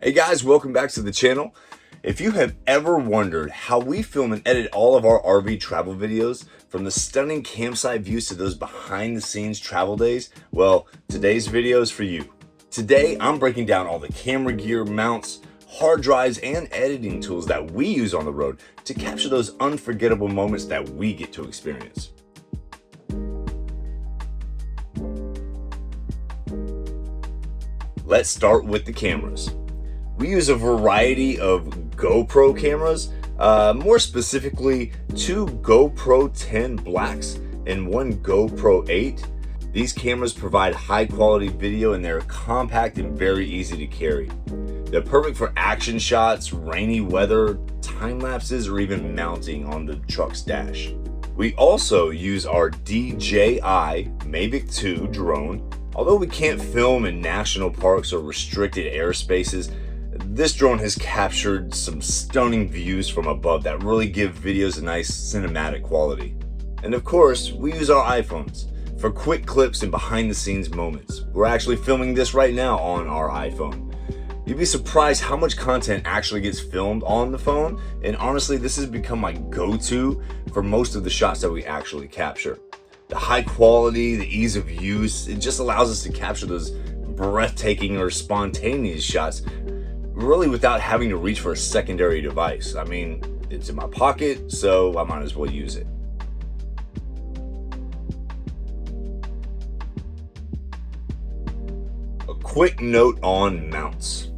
Hey guys, welcome back to the channel. If you have ever wondered how we film and edit all of our RV travel videos, from the stunning campsite views to those behind the scenes travel days, well, today's video is for you. Today, I'm breaking down all the camera gear, mounts, hard drives, and editing tools that we use on the road to capture those unforgettable moments that we get to experience. Let's start with the cameras. We use a variety of GoPro cameras, more specifically 2 GoPro 10 Blacks and 1 GoPro 8. These cameras provide high quality video and they're compact and very easy to carry. They're perfect for action shots, rainy weather, time lapses, or even mounting on the truck's dash. We also use our DJI Mavic 2 drone. Although we can't film in national parks or restricted airspaces, this drone has captured some stunning views from above that really give videos a nice cinematic quality. And of course, we use our iPhones for quick clips and behind the scenes moments. We're actually filming this right now on our iPhone. You'd be surprised how much content actually gets filmed on the phone, and honestly, this has become my go-to for most of the shots that we actually capture. The high quality, the ease of use, it just allows us to capture those breathtaking or spontaneous shots really without having to reach for a secondary device. I mean, it's in my pocket, so I might as well use it. A quick note on mounts.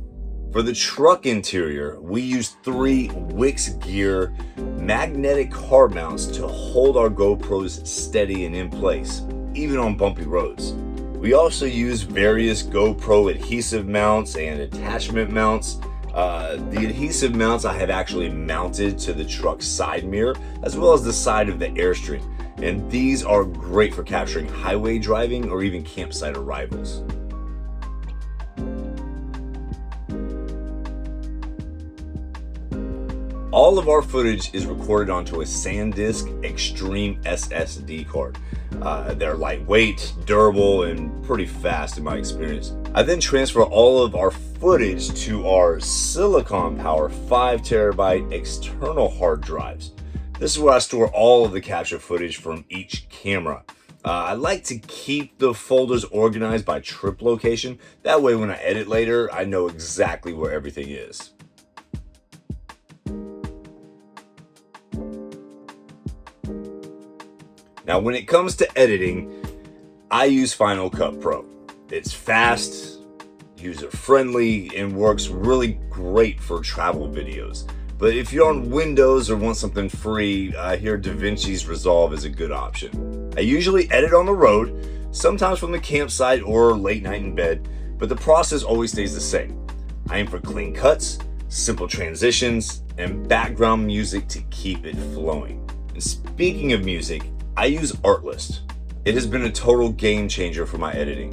For the truck interior, we use 3 Wix Gear magnetic hard mounts to hold our GoPros steady and in place, even on bumpy roads. We also use various GoPro adhesive mounts and attachment mounts. The adhesive mounts I have actually mounted to the truck's side mirror, as well as the side of the Airstream. And these are great for capturing highway driving or even campsite arrivals. All of our footage is recorded onto a SanDisk Extreme SSD card. They're lightweight, durable, and pretty fast in my experience. I then transfer all of our footage to our Silicon Power 5 terabyte external hard drives. This is where I store all of the capture footage from each camera. I like to keep the folders organized by trip location. That way when I edit later, I know exactly where everything is. Now, when it comes to editing, I use Final Cut Pro. It's fast, user-friendly, and works really great for travel videos. But if you're on Windows or want something free, I hear DaVinci's Resolve is a good option. I usually edit on the road, sometimes from the campsite or late night in bed, but the process always stays the same. I aim for clean cuts, simple transitions, and background music to keep it flowing. And speaking of music, I use Artlist. It has been a total game changer for my editing.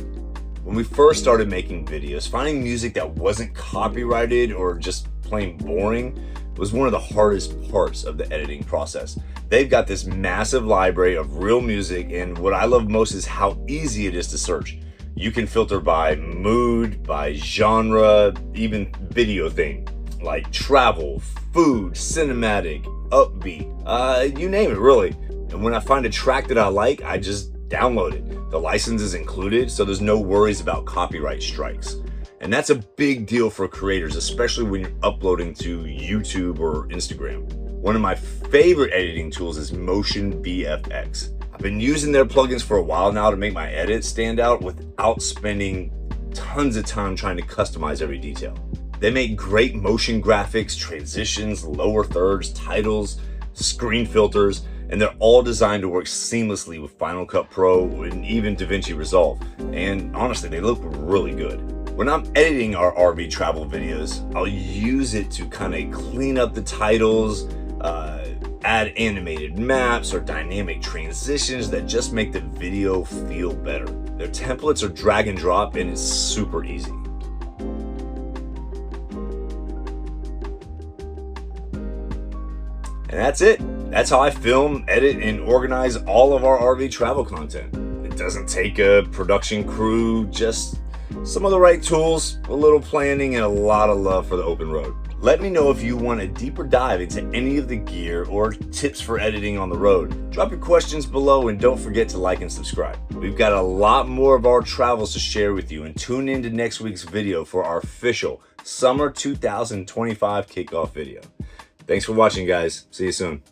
When we first started making videos, finding music that wasn't copyrighted or just plain boring was one of the hardest parts of the editing process. They've got this massive library of real music, and what I love most is how easy it is to search. You can filter by mood, by genre, even video theme, like travel, food, cinematic, upbeat, you name it really. And when I find a track that I like, I just download it. The license is included, so there's no worries about copyright strikes. And that's a big deal for creators, especially when you're uploading to YouTube or Instagram. One of my favorite editing tools is Motion VFX. I've been using their plugins for a while now to make my edits stand out without spending tons of time trying to customize every detail. They make great motion graphics, transitions, lower thirds, titles, screen filters, and they're all designed to work seamlessly with Final Cut Pro and even DaVinci Resolve. And honestly, they look really good. When I'm editing our RV travel videos, I'll use it to kind of clean up the titles, add animated maps or dynamic transitions that just make the video feel better. Their templates are drag and drop, and it's super easy. And that's it. That's how I film, edit, and organize all of our RV travel content. It doesn't take a production crew, just Some of the right tools, a little planning, and a lot of love for the open road. Let me know if you want a deeper dive into any of the gear or tips for editing on the road. Drop your questions below and don't forget to like and subscribe. We've got a lot more of our travels to share with you, and tune into next week's video for our official Summer 2025 kickoff video. Thanks for watching, guys. See you soon.